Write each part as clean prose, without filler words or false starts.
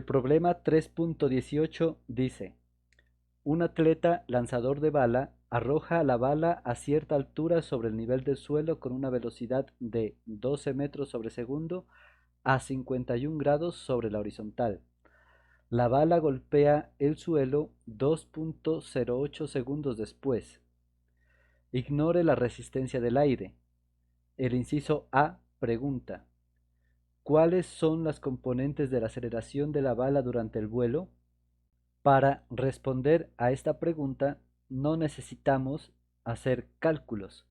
problema 3.18 dice: un atleta lanzador de bala arroja la bala a cierta altura sobre el nivel del suelo con una velocidad de 12 metros sobre segundo a 51 grados sobre la horizontal. La bala golpea el suelo 2.08 segundos después. Ignore la resistencia del aire. El inciso A pregunta: ¿cuáles son las componentes de la aceleración de la bala durante el vuelo? Para responder a esta pregunta no necesitamos hacer cálculos.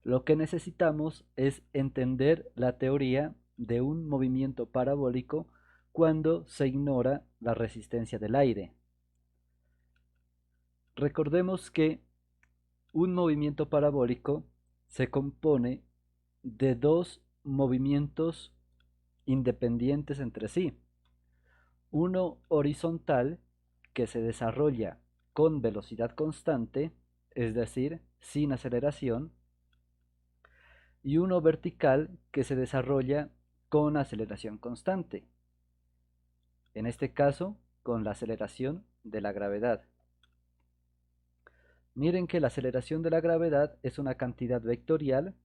Lo que necesitamos es entender la teoría de un movimiento parabólico cuando se ignora la resistencia del aire. Recordemos que un movimiento parabólico se compone de dos movimientos independientes entre sí. Uno horizontal, que se desarrolla con velocidad constante, es decir, sin aceleración, y uno vertical, que se desarrolla con aceleración constante, en este caso con la aceleración de la gravedad. Miren que la aceleración de la gravedad es una cantidad vectorial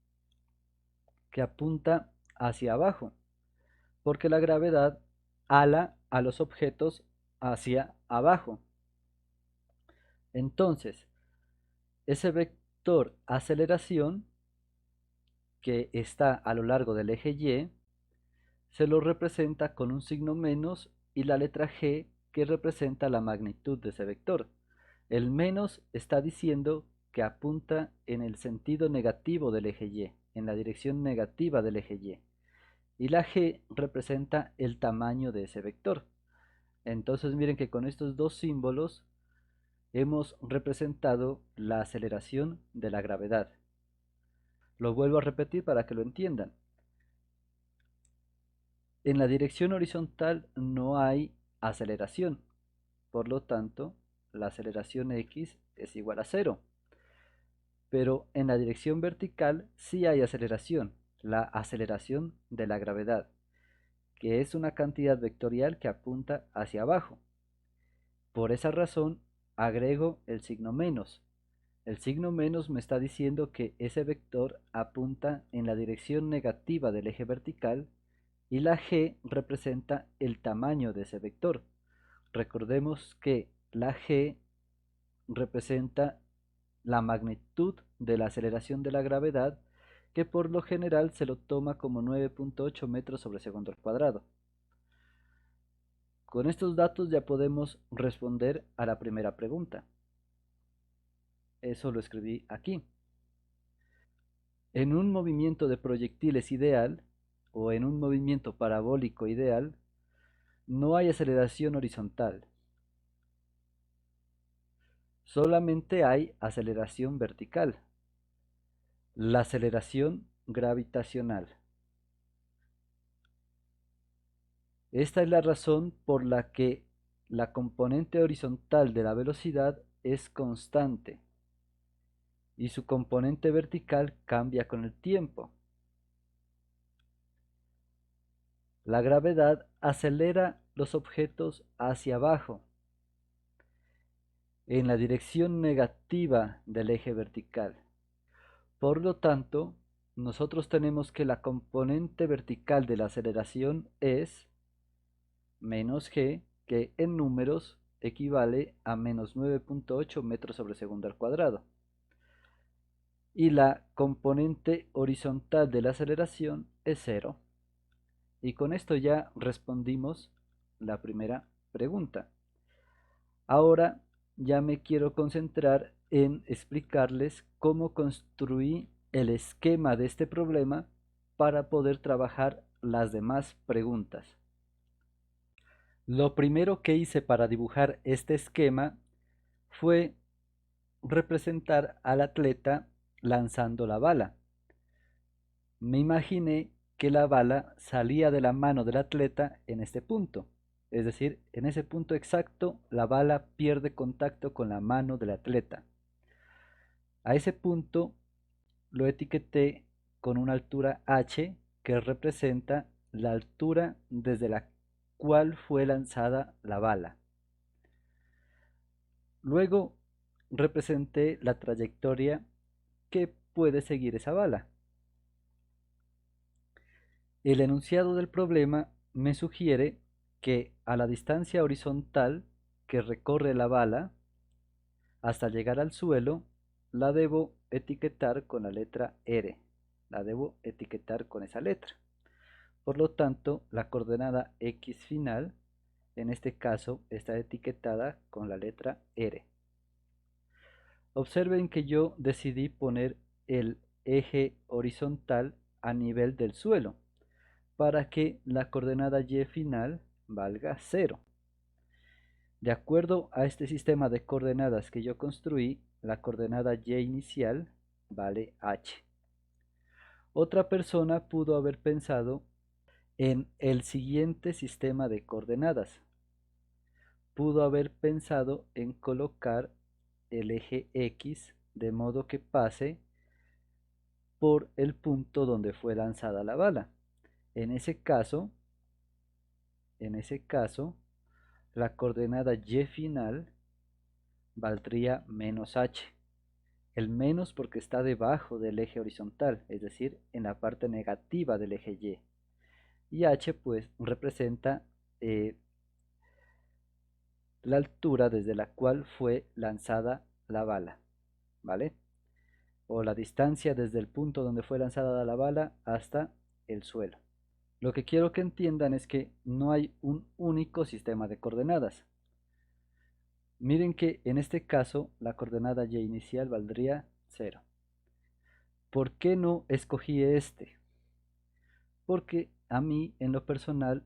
que apunta hacia abajo, porque la gravedad ala a los objetos hacia abajo. Entonces, ese vector aceleración que está a lo largo del eje Y se lo representa con un signo menos y la letra G, que representa la magnitud de ese vector. El menos está diciendo que apunta en el sentido negativo del eje Y, en la dirección negativa del eje Y. Y la G representa el tamaño de ese vector. Entonces miren que con estos dos símbolos hemos representado la aceleración de la gravedad. Lo vuelvo a repetir para que lo entiendan. En la dirección horizontal no hay aceleración, por lo tanto, la aceleración x es igual a 0. Pero en la dirección vertical sí hay aceleración, la aceleración de la gravedad, que es una cantidad vectorial que apunta hacia abajo. Por esa razón, agrego el signo menos. El signo menos me está diciendo que ese vector apunta en la dirección negativa del eje vertical y la G representa el tamaño de ese vector. Recordemos que la G representa la magnitud de la aceleración de la gravedad, que por lo general se lo toma como 9.8 metros sobre segundo al cuadrado. Con estos datos ya podemos responder a la primera pregunta. Eso lo escribí aquí. En un movimiento de proyectiles ideal, o en un movimiento parabólico ideal, no hay aceleración horizontal. Solamente hay aceleración vertical, la aceleración gravitacional. Esta es la razón por la que la componente horizontal de la velocidad es constante y su componente vertical cambia con el tiempo. La gravedad acelera los objetos hacia abajo, en la dirección negativa del eje vertical. Por lo tanto, nosotros tenemos que la componente vertical de la aceleración es menos g, que en números equivale a menos 9.8 metros sobre segundo al cuadrado. Y la componente horizontal de la aceleración es 0. Y con esto ya respondimos la primera pregunta. Ahora ya me quiero concentrar en explicarles cómo construí el esquema de este problema para poder trabajar las demás preguntas. Lo primero que hice para dibujar este esquema fue representar al atleta lanzando la bala. Me imaginé que la bala salía de la mano del atleta en este punto, es decir, en ese punto exacto la bala pierde contacto con la mano del atleta. A ese punto lo etiqueté con una altura h, que representa la altura desde la cual fue lanzada la bala. Luego representé la trayectoria que puede seguir esa bala. El enunciado del problema me sugiere que a la distancia horizontal que recorre la bala hasta llegar al suelo, la debo etiquetar con la letra R. La debo etiquetar con esa letra. Por lo tanto, la coordenada X final, en este caso, está etiquetada con la letra R. Observen que yo decidí poner el eje horizontal a nivel del suelo para que la coordenada Y final valga 0. De acuerdo a este sistema de coordenadas que yo construí, la coordenada Y inicial vale H. Otra persona pudo haber pensado en el siguiente sistema de coordenadas. Pudo haber pensado en colocar el eje X de modo que pase por el punto donde fue lanzada la bala. En ese caso, la coordenada Y final valdría menos H. El menos porque está debajo del eje horizontal, es decir, en la parte negativa del eje Y. Y H pues representa la altura desde la cual fue lanzada la bala, ¿vale? O la distancia desde el punto donde fue lanzada la bala hasta el suelo. Lo que quiero que entiendan es que no hay un único sistema de coordenadas. Miren que en este caso la coordenada Y inicial valdría 0. ¿Por qué no escogí este? Porque a mí en lo personal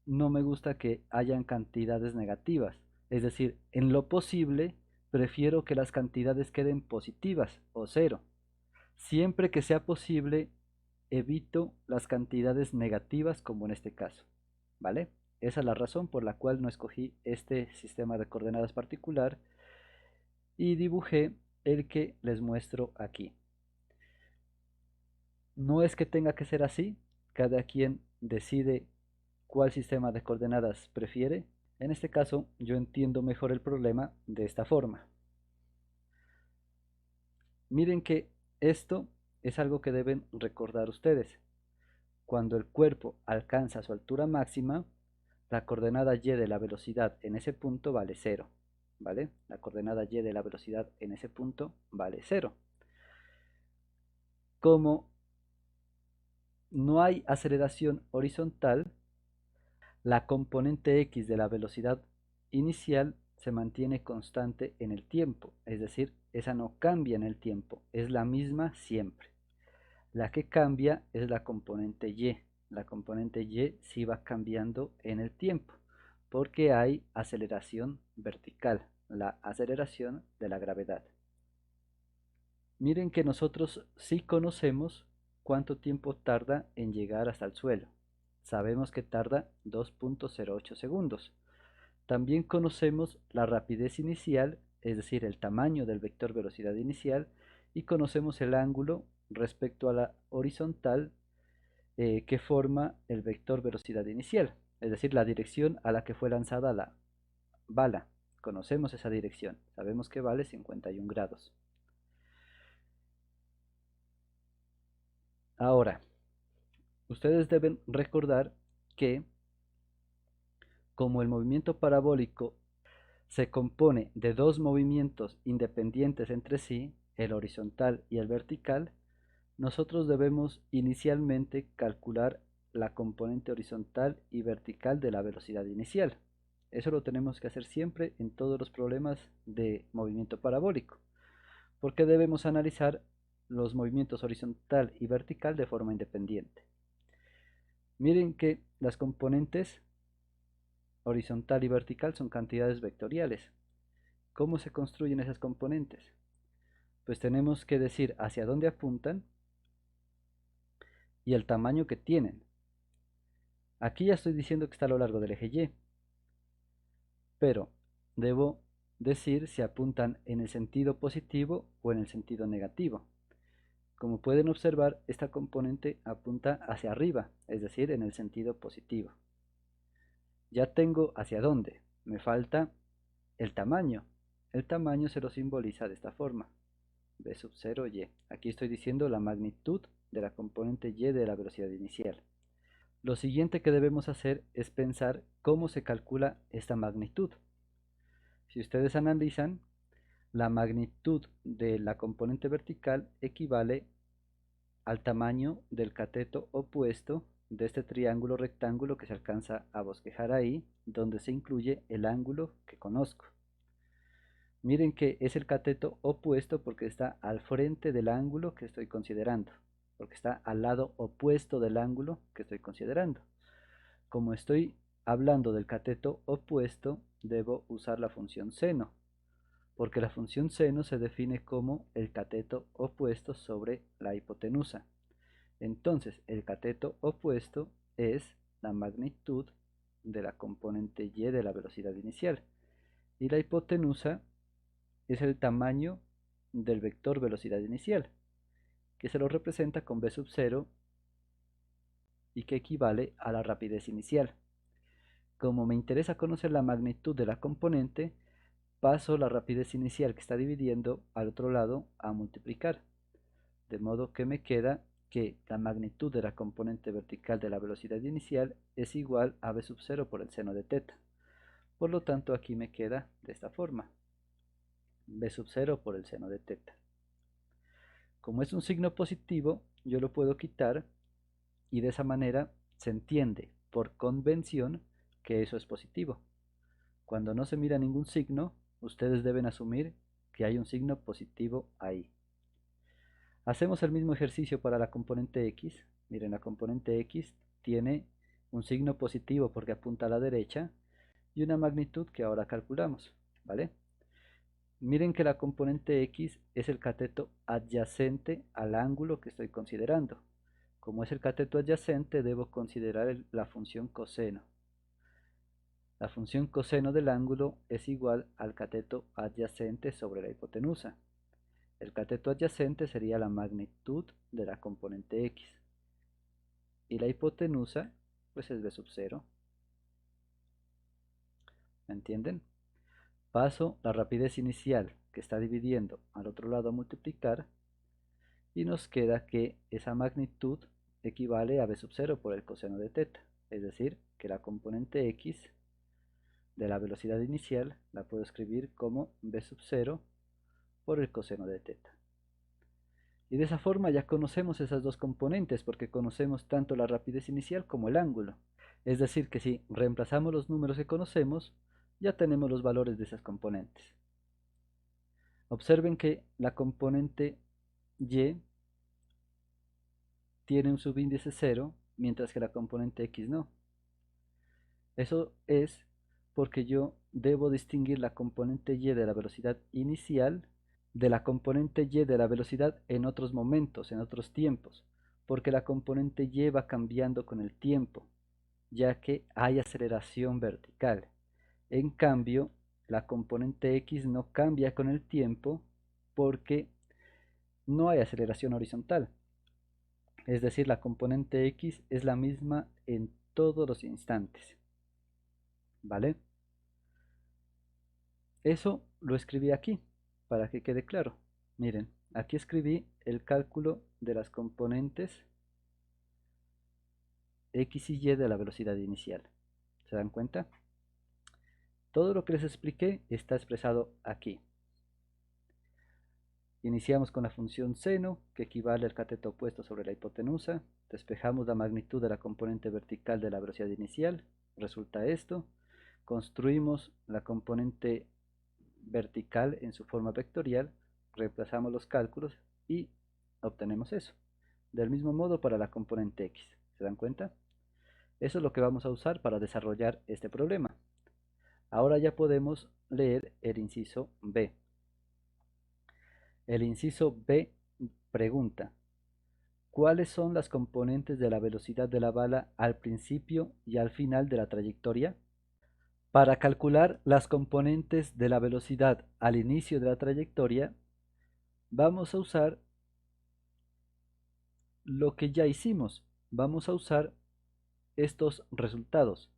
no me gusta que hayan cantidades negativas. Es decir, en lo posible prefiero que las cantidades queden positivas o 0. Siempre que sea posible evito las cantidades negativas como en este caso, ¿vale? Esa es la razón por la cual no escogí este sistema de coordenadas particular y dibujé el que les muestro aquí. No es que tenga que ser así, cada quien decide cuál sistema de coordenadas prefiere. En este caso yo entiendo mejor el problema de esta forma. Miren que esto es algo que deben recordar ustedes. Cuando el cuerpo alcanza su altura máxima, la coordenada y de la velocidad en ese punto vale 0, ¿vale? La coordenada y de la velocidad en ese punto vale 0. Como no hay aceleración horizontal, la componente x de la velocidad inicial se mantiene constante en el tiempo, es decir, esa no cambia en el tiempo, es la misma siempre. La que cambia es la componente y. La componente y sí va cambiando en el tiempo, porque hay aceleración vertical, la aceleración de la gravedad. Miren que nosotros sí conocemos cuánto tiempo tarda en llegar hasta el suelo. Sabemos que tarda 2.08 segundos. También conocemos la rapidez inicial, es decir, el tamaño del vector velocidad inicial, y conocemos el ángulo respecto a la horizontal que forma el vector velocidad inicial, es decir, la dirección a la que fue lanzada la bala. Conocemos esa dirección, sabemos que vale 51 grados. Ahora, ustedes deben recordar que como el movimiento parabólico se compone de dos movimientos independientes entre sí, el horizontal y el vertical, nosotros debemos inicialmente calcular la componente horizontal y vertical de la velocidad inicial. Eso lo tenemos que hacer siempre en todos los problemas de movimiento parabólico, porque debemos analizar los movimientos horizontal y vertical de forma independiente. Miren que las componentes horizontal y vertical son cantidades vectoriales. ¿Cómo se construyen esas componentes? Pues tenemos que decir hacia dónde apuntan y el tamaño que tienen. Aquí ya estoy diciendo que está a lo largo del eje Y, pero debo decir si apuntan en el sentido positivo o en el sentido negativo. Como pueden observar, esta componente apunta hacia arriba, es decir, en el sentido positivo. ya tengo hacia dónde. Me falta el tamaño. El tamaño se lo simboliza de esta forma. B sub 0 y. Aquí estoy diciendo la magnitud de la componente y de la velocidad inicial. Lo siguiente que debemos hacer es pensar cómo se calcula esta magnitud. Si ustedes analizan, la magnitud de la componente vertical equivale al tamaño del cateto opuesto de este triángulo rectángulo que se alcanza a bosquejar ahí, donde se incluye el ángulo que conozco. Miren que es el cateto opuesto porque está al frente del ángulo que estoy considerando, porque está al lado opuesto del ángulo que estoy considerando. Como estoy hablando del cateto opuesto, debo usar la función seno, porque la función seno se define como el cateto opuesto sobre la hipotenusa. Entonces, el cateto opuesto es la magnitud de la componente y de la velocidad inicial, y la hipotenusa es el tamaño del vector velocidad inicial, que se lo representa con b sub 0 y que equivale a la rapidez inicial. Como me interesa conocer la magnitud de la componente, paso la rapidez inicial que está dividiendo al otro lado a multiplicar, de modo que me queda que la magnitud de la componente vertical de la velocidad inicial es igual a b sub 0 por el seno de teta. Por lo tanto, aquí me queda de esta forma, b sub 0 por el seno de teta. Como es un signo positivo, yo lo puedo quitar y de esa manera se entiende por convención que eso es positivo. Cuando no se mira ningún signo, ustedes deben asumir que hay un signo positivo ahí. Hacemos el mismo ejercicio para la componente x. Miren, la componente x tiene un signo positivo porque apunta a la derecha y una magnitud que ahora calculamos, ¿vale? Miren que la componente x es el cateto adyacente al ángulo que estoy considerando. Como es el cateto adyacente, debo considerar la función coseno. La función coseno del ángulo es igual al cateto adyacente sobre la hipotenusa. El cateto adyacente sería la magnitud de la componente x. Y la hipotenusa, pues es b sub 0. ¿Me entienden? Paso la rapidez inicial que está dividiendo al otro lado a multiplicar y nos queda que esa magnitud equivale a b sub 0 por el coseno de teta. Es decir, que la componente x de la velocidad inicial la puedo escribir como b sub 0 por el coseno de teta. Y de esa forma ya conocemos esas dos componentes porque conocemos tanto la rapidez inicial como el ángulo. Es decir, que si reemplazamos los números que conocemos, ya tenemos los valores de esas componentes. Observen que la componente y tiene un subíndice 0, mientras que la componente x no. Eso es porque yo debo distinguir la componente y de la velocidad inicial de la componente y de la velocidad en otros momentos, en otros tiempos, porque la componente y va cambiando con el tiempo, ya que hay aceleración vertical. En cambio, la componente x no cambia con el tiempo porque no hay aceleración horizontal. Es decir, la componente x es la misma en todos los instantes. ¿Vale? Eso lo escribí aquí para que quede claro. Miren, aquí escribí el cálculo de las componentes x y y de la velocidad inicial. ¿Se dan cuenta? Todo lo que les expliqué está expresado aquí. Iniciamos con la función seno, que equivale al cateto opuesto sobre la hipotenusa. Despejamos la magnitud de la componente vertical de la velocidad inicial. Resulta esto. Construimos la componente vertical en su forma vectorial. Reemplazamos los cálculos y obtenemos eso. Del mismo modo para la componente x. ¿Se dan cuenta? Eso es lo que vamos a usar para desarrollar este problema. Ahora ya podemos leer el inciso B. El inciso B pregunta: ¿cuáles son las componentes de la velocidad de la bala al principio y al final de la trayectoria? Para calcular las componentes de la velocidad al inicio de la trayectoria, vamos a usar lo que ya hicimos. Vamos a usar estos resultados.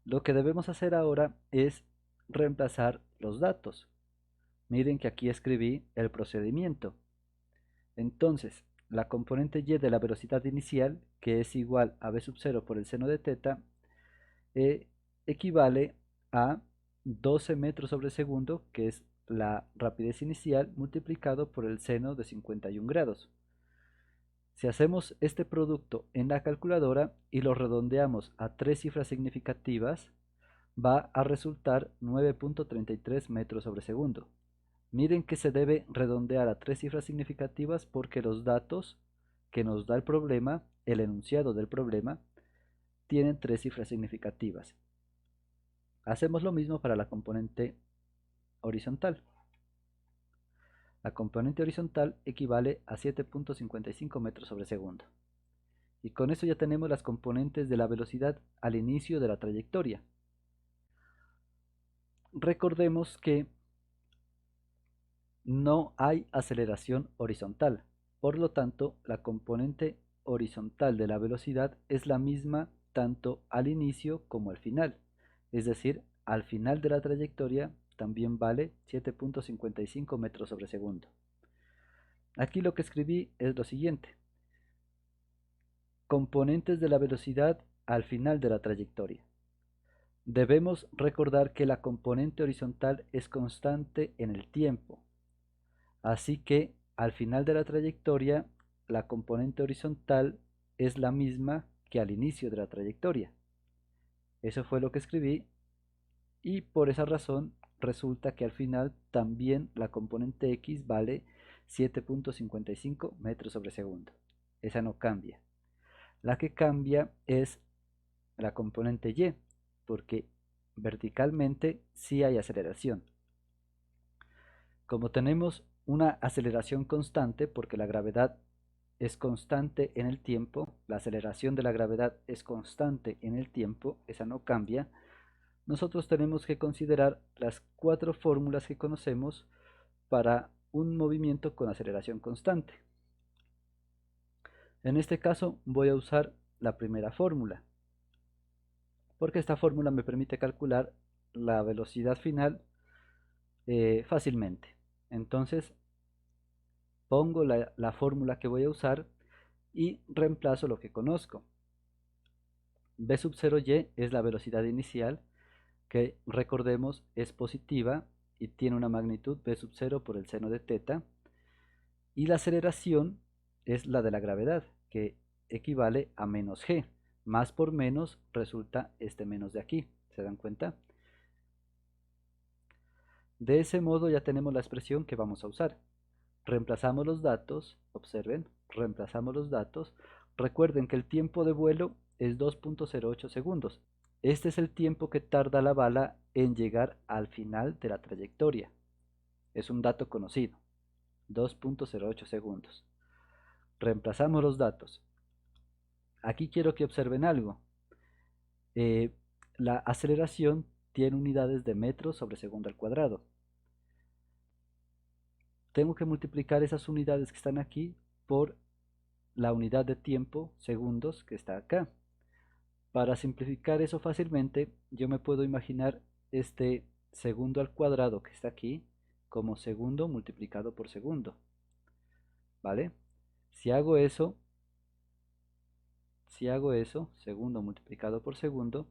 Lo que debemos hacer ahora es reemplazar los datos. Miren que aquí escribí el procedimiento. Entonces, la componente y de la velocidad inicial, que es igual a v sub 0 por el seno de teta, equivale a 12 metros sobre segundo, que es la rapidez inicial, multiplicado por el seno de 51 grados. Si hacemos este producto en la calculadora y lo redondeamos a tres cifras significativas, va a resultar 9.33 metros sobre segundo. Miren que se debe redondear a tres cifras significativas porque los datos que nos da el problema, el enunciado del problema, tienen tres cifras significativas. Hacemos lo mismo para la componente horizontal. La componente horizontal equivale a 7.55 metros sobre segundo. Y con eso ya tenemos las componentes de la velocidad al inicio de la trayectoria. Recordemos que no hay aceleración horizontal. Por lo tanto, la componente horizontal de la velocidad es la misma tanto al inicio como al final. Es decir, al final de la trayectoria también vale 7.55 metros sobre segundo. Aquí lo que escribí es lo siguiente. Componentes de la velocidad al final de la trayectoria. Debemos recordar que la componente horizontal es constante en el tiempo. Así que al final de la trayectoria, la componente horizontal es la misma que al inicio de la trayectoria. Eso fue lo que escribí y por esa razón resulta que al final también la componente x vale 7.55 metros sobre segundo. Esa no cambia. La que cambia es la componente y, porque verticalmente sí hay aceleración. Como tenemos una aceleración constante, porque la gravedad es constante en el tiempo, la aceleración de la gravedad es constante en el tiempo, esa no cambia, nosotros tenemos que considerar las cuatro fórmulas que conocemos para un movimiento con aceleración constante. En este caso voy a usar la primera fórmula, porque esta fórmula me permite calcular la velocidad final fácilmente. Entonces pongo la fórmula que voy a usar y reemplazo lo que conozco. V sub 0y es la velocidad inicial, que recordemos es positiva y tiene una magnitud v sub 0 por el seno de teta. Y la aceleración es la de la gravedad, que equivale a menos g. Más por menos resulta este menos de aquí. ¿Se dan cuenta? De ese modo ya tenemos la expresión que vamos a usar. Reemplazamos los datos, observen, reemplazamos los datos. Recuerden que el tiempo de vuelo es 2.08 segundos. Este es el tiempo que tarda la bala en llegar al final de la trayectoria. Es un dato conocido, 2.08 segundos. Reemplazamos los datos. Aquí quiero que observen algo. Eh, la aceleración tiene unidades de metros sobre segundo al cuadrado. Tengo que multiplicar esas unidades que están aquí por la unidad de tiempo, segundos, que está acá. Para simplificar eso fácilmente, yo me puedo imaginar este segundo al cuadrado que está aquí como segundo multiplicado por segundo. ¿Vale? Si hago eso, segundo multiplicado por segundo,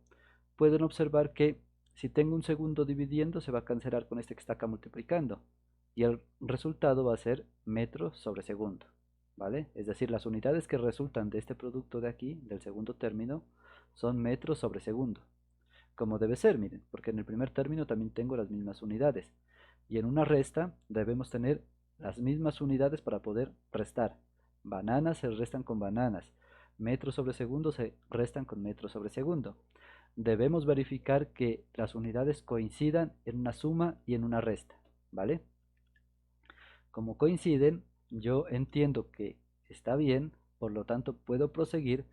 pueden observar que si tengo un segundo dividiendo, se va a cancelar con este que está acá multiplicando. Y el resultado va a ser metros sobre segundo. ¿Vale? Es decir, las unidades que resultan de este producto de aquí, del segundo término, son metros sobre segundo. Como debe ser, miren, porque en el primer término también tengo las mismas unidades. Y en una resta debemos tener las mismas unidades para poder restar. Bananas se restan con bananas. Metros sobre segundo se restan con metros sobre segundo. Debemos verificar que las unidades coincidan en una suma y en una resta. ¿Vale? Como coinciden, yo entiendo que está bien, por lo tanto puedo proseguir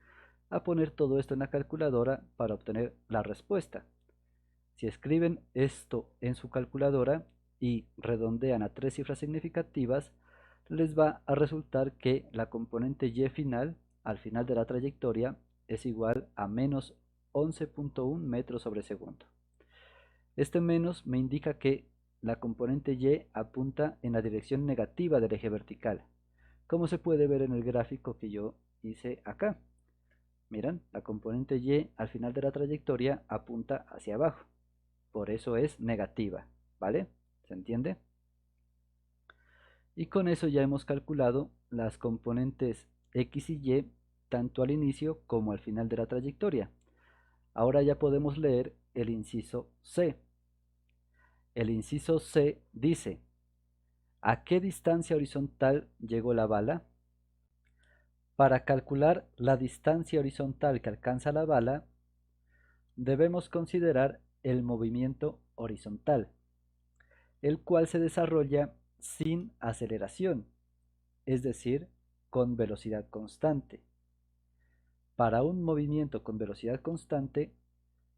a poner todo esto en la calculadora para obtener la respuesta. Si escriben esto en su calculadora y redondean a tres cifras significativas, les va a resultar que la componente y final, al final de la trayectoria, es igual a menos 11.1 metros sobre segundo. Este menos me indica que la componente y apunta en la dirección negativa del eje vertical, como se puede ver en el gráfico que yo hice acá. Miren, la componente y al final de la trayectoria apunta hacia abajo, por eso es negativa, ¿vale? ¿Se entiende? Y con eso ya hemos calculado las componentes x y y tanto al inicio como al final de la trayectoria. Ahora ya podemos leer el inciso C. El inciso C dice: ¿a qué distancia horizontal llegó la bala? Para calcular la distancia horizontal que alcanza la bala, debemos considerar el movimiento horizontal, el cual se desarrolla sin aceleración, es decir, con velocidad constante. Para un movimiento con velocidad constante,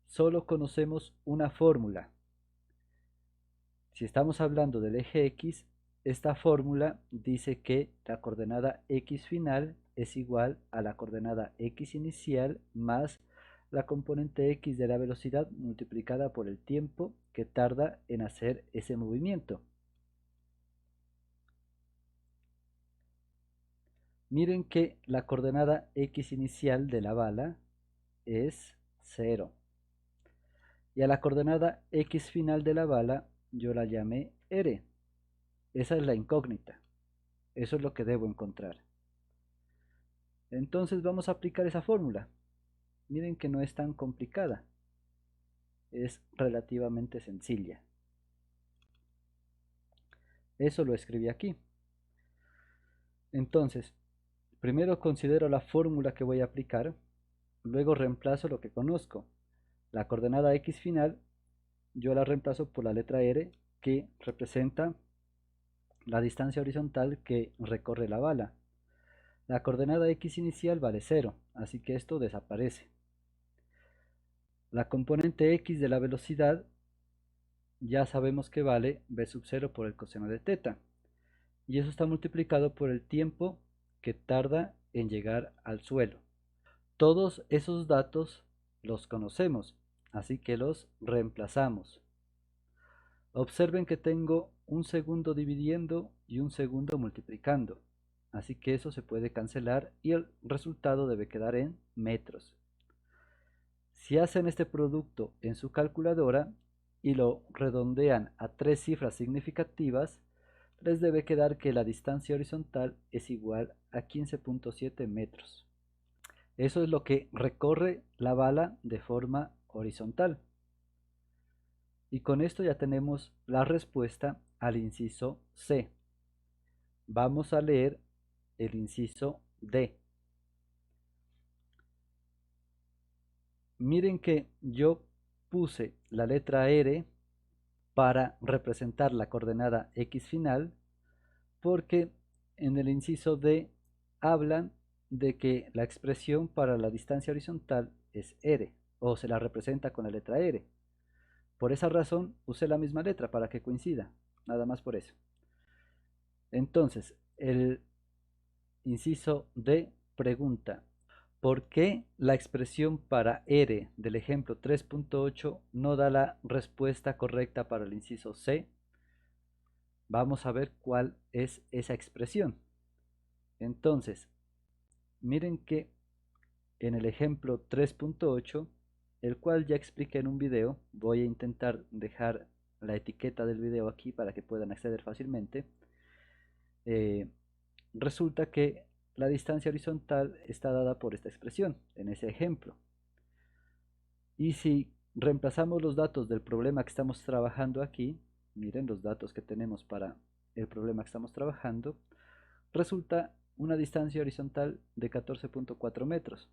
solo conocemos una fórmula. Si estamos hablando del eje X, esta fórmula dice que la coordenada X final es igual a la coordenada X inicial más la componente X de la velocidad multiplicada por el tiempo que tarda en hacer ese movimiento. Miren que la coordenada X inicial de la bala es 0. Y a la coordenada X final de la bala yo la llamé R. Esa es la incógnita. Eso es lo que debo encontrar. Entonces vamos a aplicar esa fórmula. Miren que no es tan complicada. Es relativamente sencilla. Eso lo escribí aquí. Entonces, primero considero la fórmula que voy a aplicar. Luego reemplazo lo que conozco. La coordenada X final yo la reemplazo por la letra R, que representa la distancia horizontal que recorre la bala. La coordenada X inicial vale 0, así que esto desaparece. La componente X de la velocidad ya sabemos que vale b sub 0 por el coseno de teta, y eso está multiplicado por el tiempo que tarda en llegar al suelo. Todos esos datos los conocemos, así que los reemplazamos. Observen que tengo un segundo dividiendo y un segundo multiplicando, así que eso se puede cancelar y el resultado debe quedar en metros. Si hacen este producto en su calculadora y lo redondean a 3 cifras significativas, les debe quedar que la distancia horizontal es igual a 15.7 metros. Eso es lo que recorre la bala de forma horizontal. Y con esto ya tenemos la respuesta al inciso C. Vamos a leer el inciso D. Miren que yo puse la letra R para representar la coordenada X final, porque en el inciso D hablan de que la expresión para la distancia horizontal es R, o se la representa con la letra R. Por esa razón usé la misma letra para que coincida, nada más por eso. Entonces, el inciso D pregunta: ¿por qué la expresión para R del ejemplo 3.8 no da la respuesta correcta para el inciso C? Vamos a ver cuál es esa expresión. Entonces, miren que en el ejemplo 3.8, el cual ya expliqué en un video, voy a intentar dejar la etiqueta del video aquí para que puedan acceder fácilmente. Resulta que la distancia horizontal está dada por esta expresión, en ese ejemplo. Y si reemplazamos los datos del problema que estamos trabajando aquí, miren los datos que tenemos para el problema que estamos trabajando, resulta una distancia horizontal de 14.4 metros,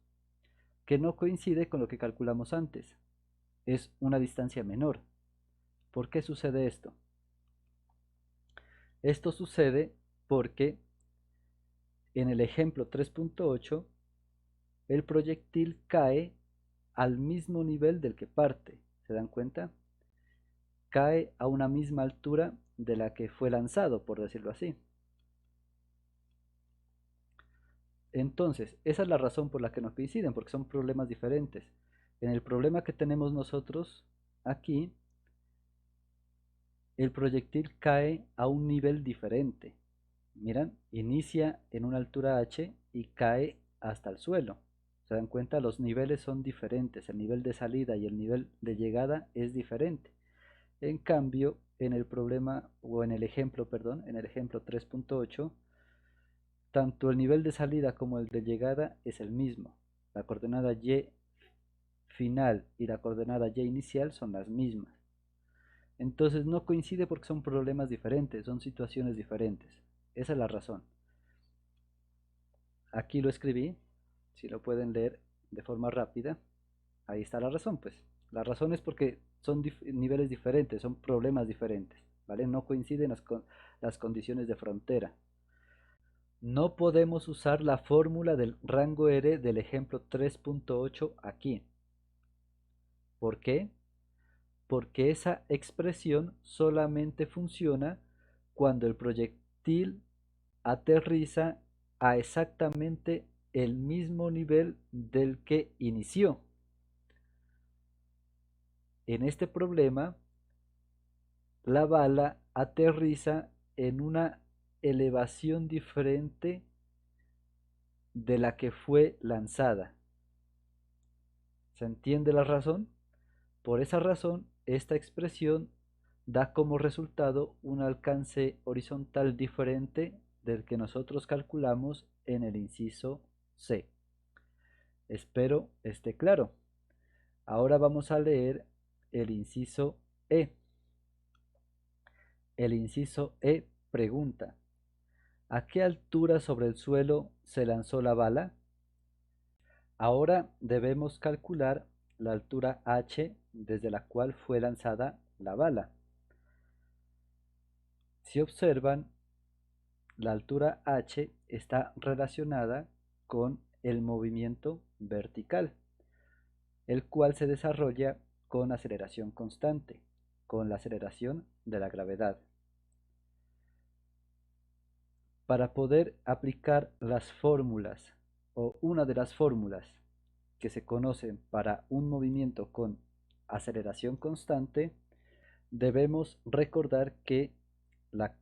que no coincide con lo que calculamos antes. Es una distancia menor. ¿Por qué sucede esto? Esto sucede porque en el ejemplo 3.8 el proyectil cae al mismo nivel del que parte. ¿Se dan cuenta? Cae a una misma altura de la que fue lanzado, por decirlo así. Entonces, esa es la razón por la que no coinciden, porque son problemas diferentes. en el problema que tenemos nosotros aquí, el proyectil cae a un nivel diferente. Miran, inicia en una altura h y cae hasta el suelo. ¿Se dan cuenta? Los niveles son diferentes. El nivel de salida y el nivel de llegada es diferente. En cambio, en el problema, o en el ejemplo, perdón, en el ejemplo 3.8, tanto el nivel de salida como el de llegada es el mismo. La coordenada y final y la coordenada y inicial son las mismas. Entonces no coincide porque son problemas diferentes, son situaciones diferentes. Esa es la razón. Aquí lo escribí, si lo pueden leer de forma rápida, ahí está la razón, pues. La razón es porque son niveles diferentes, son problemas diferentes, ¿vale? No coinciden las condiciones de frontera. No podemos usar la fórmula del rango R del ejemplo 3.8 aquí. ¿Por qué? Porque esa expresión solamente funciona cuando el proyectil aterriza a exactamente el mismo nivel del que inició. En este problema, la bala aterriza en una elevación diferente de la que fue lanzada. ¿Se entiende la razón? Por esa razón, esta expresión da como resultado un alcance horizontal diferente del que nosotros calculamos en el inciso C. Espero esté claro. Ahora vamos a leer el inciso E. El inciso E pregunta: ¿a qué altura sobre el suelo se lanzó la bala? Ahora debemos calcular la altura h desde la cual fue lanzada la bala. Si observan, la altura h está relacionada con el movimiento vertical, el cual se desarrolla con aceleración constante, con la aceleración de la gravedad. Para poder aplicar las fórmulas o una de las fórmulas que se conocen para un movimiento con aceleración constante, debemos recordar que la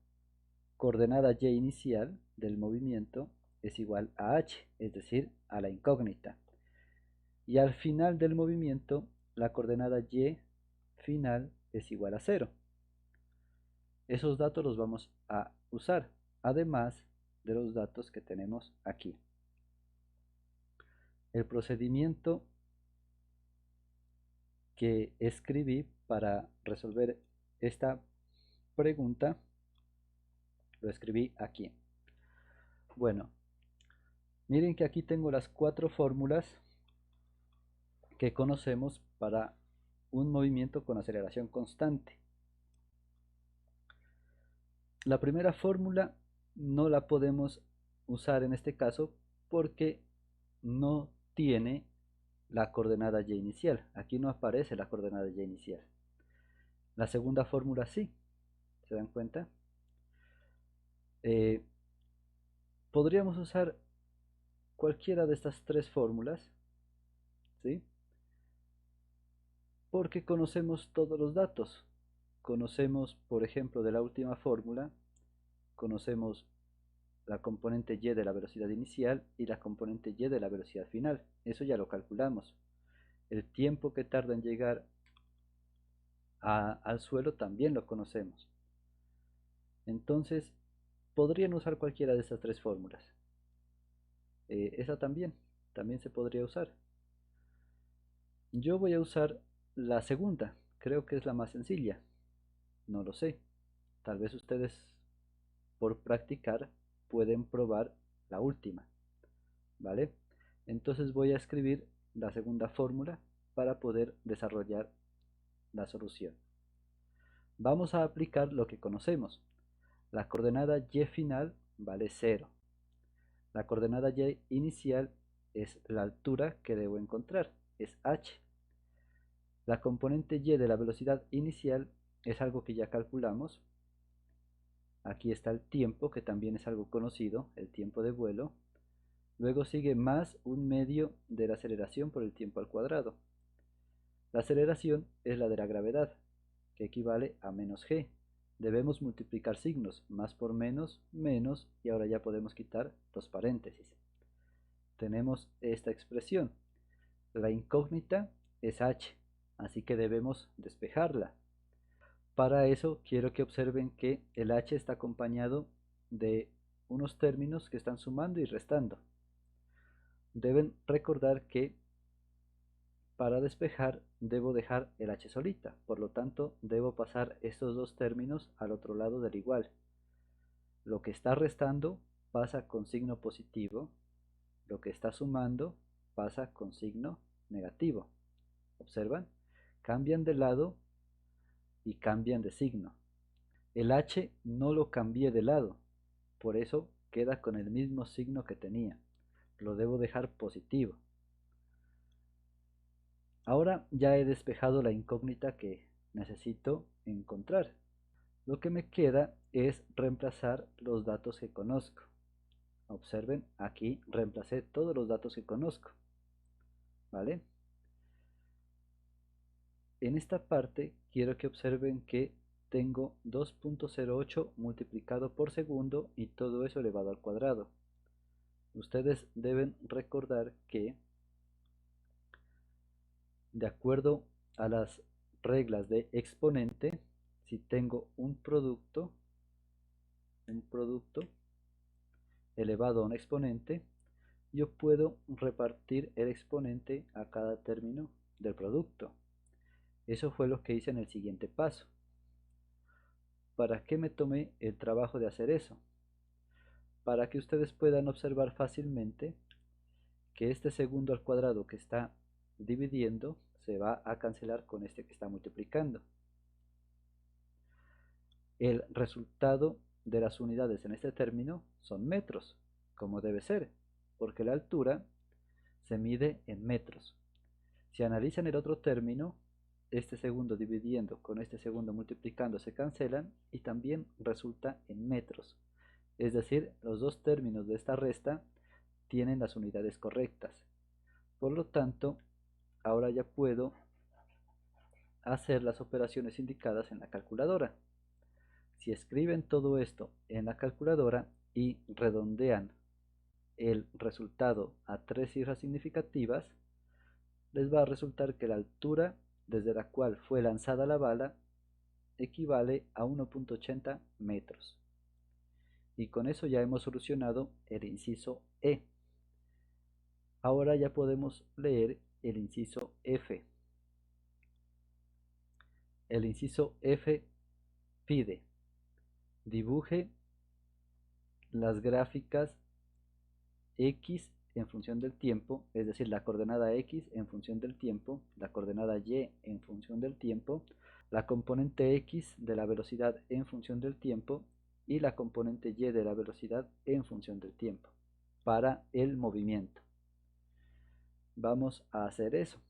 coordenada y inicial del movimiento es igual a h, es decir, a la incógnita. Y al final del movimiento, la coordenada y final es igual a 0. Esos datos los vamos a usar, además de los datos que tenemos aquí. El procedimiento que escribí para resolver esta pregunta lo escribí aquí. Bueno, miren que aquí tengo las 4 fórmulas que conocemos para un movimiento con aceleración constante. La primera fórmula no la podemos usar en este caso porque no tiene la coordenada y inicial. Aquí no aparece la coordenada y inicial. La segunda fórmula sí. ¿Se dan cuenta? Podríamos usar cualquiera de estas 3 fórmulas, ¿sí? Porque conocemos todos los datos. Conocemos, por ejemplo, de la última fórmula, conocemos la componente y de la velocidad inicial y la componente y de la velocidad final. Eso ya lo calculamos. El tiempo que tarda en llegar al suelo también lo conocemos. Entonces, podrían usar cualquiera de estas 3 fórmulas. Esa también se podría usar. Yo voy a usar la segunda, creo que es la más sencilla. No lo sé. Tal vez ustedes, por practicar, pueden probar la última. ¿Vale? Entonces voy a escribir la segunda fórmula para poder desarrollar la solución. Vamos a aplicar lo que conocemos. La coordenada y final vale 0. La coordenada y inicial es la altura que debo encontrar, es h. La componente y de la velocidad inicial es algo que ya calculamos. Aquí está el tiempo, que también es algo conocido, el tiempo de vuelo. Luego sigue más un medio de la aceleración por el tiempo al cuadrado. La aceleración es la de la gravedad, que equivale a menos g. Debemos multiplicar signos, más por menos, menos, y ahora ya podemos quitar los paréntesis. Tenemos esta expresión. La incógnita es h, así que debemos despejarla. Para eso quiero que observen que el h está acompañado de unos términos que están sumando y restando. Deben recordar que para despejar debo dejar el h solita, por lo tanto debo pasar estos dos términos al otro lado del igual. Lo que está restando pasa con signo positivo, lo que está sumando pasa con signo negativo. ¿Observan? Cambian de lado y cambian de signo. El h no lo cambié de lado, por eso queda con el mismo signo que tenía. Lo debo dejar positivo. Ahora ya he despejado la incógnita que necesito encontrar. Lo que me queda es reemplazar los datos que conozco. Observen, aquí reemplacé todos los datos que conozco. ¿Vale? En esta parte quiero que observen que tengo 2.08 multiplicado por segundo y todo eso elevado al cuadrado. Ustedes deben recordar que, de acuerdo a las reglas de exponente, si tengo un producto elevado a un exponente, yo puedo repartir el exponente a cada término del producto. Eso fue lo que hice en el siguiente paso. ¿Para qué me tomé el trabajo de hacer eso? Para que ustedes puedan observar fácilmente que este segundo al cuadrado que está dividiendo se va a cancelar con este que está multiplicando. El resultado de las unidades en este término son metros, como debe ser, porque la altura se mide en metros. Si analizan el otro término, este segundo dividiendo con este segundo multiplicando se cancelan y también resulta en metros. Es decir, los dos términos de esta resta tienen las unidades correctas. Por lo tanto, ahora ya puedo hacer las operaciones indicadas en la calculadora. Si escriben todo esto en la calculadora y redondean el resultado a 3 cifras significativas, les va a resultar que la altura desde la cual fue lanzada la bala equivale a 1.80 metros. Y con eso ya hemos solucionado el inciso E. Ahora ya podemos leer el inciso F. El inciso F pide: dibuje las gráficas X en función del tiempo, es decir, la coordenada X en función del tiempo, la coordenada Y en función del tiempo, la componente X de la velocidad en función del tiempo y la componente Y de la velocidad en función del tiempo para el movimiento. Vamos a hacer eso.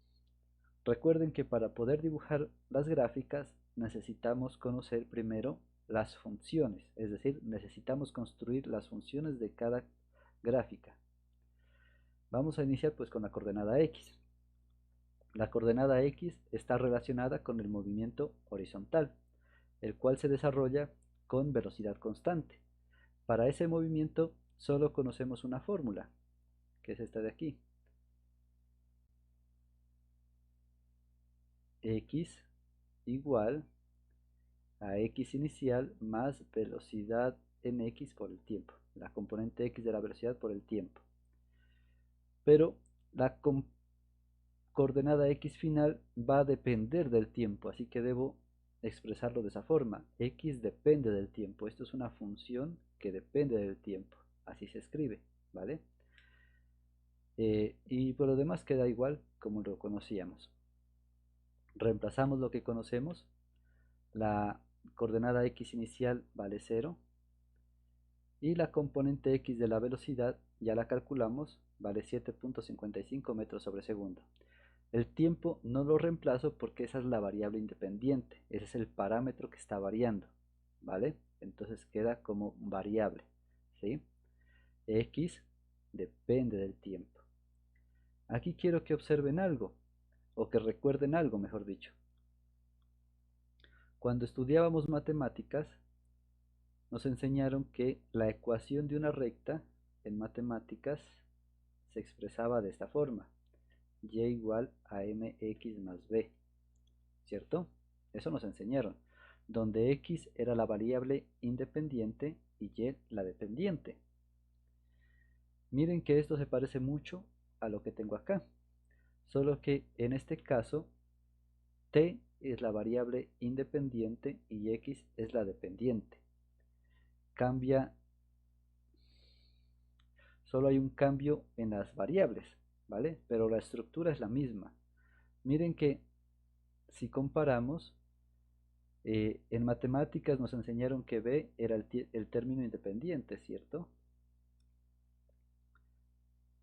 Recuerden que para poder dibujar las gráficas necesitamos conocer primero las funciones, es decir, necesitamos construir las funciones de cada gráfica. Vamos a iniciar pues con la coordenada X. La coordenada X está relacionada con el movimiento horizontal, el cual se desarrolla con velocidad constante. Para ese movimiento solo conocemos una fórmula, que es esta de aquí. X igual a X inicial más velocidad en X por el tiempo. La componente X de la velocidad por el tiempo. Pero la coordenada X final va a depender del tiempo, así que debo expresarlo de esa forma. X depende del tiempo. Esto es una función que depende del tiempo. Así se escribe, ¿vale? Y por lo demás queda igual como lo conocíamos. Reemplazamos lo que conocemos. La coordenada X inicial vale 0. Y la componente X de la velocidad, ya la calculamos, vale 7.55 metros sobre segundo. El tiempo no lo reemplazo porque esa es la variable independiente. Ese es el parámetro que está variando, ¿vale? Entonces queda como variable, ¿sí? X depende del tiempo. Aquí quiero que observen algo. o que recuerden algo, mejor dicho. Cuando estudiábamos matemáticas, nos enseñaron que la ecuación de una recta en matemáticas se expresaba de esta forma: y igual a mx más b, ¿cierto? Eso nos enseñaron, donde x era la variable independiente y y la dependiente. Miren que esto se parece mucho a lo que tengo acá, solo que en este caso t es la variable independiente y x es la dependiente. Cambia, solo hay un cambio en las variables, ¿vale? Pero la estructura es la misma. Miren que si comparamos, en matemáticas nos enseñaron que b era el término independiente, ¿cierto?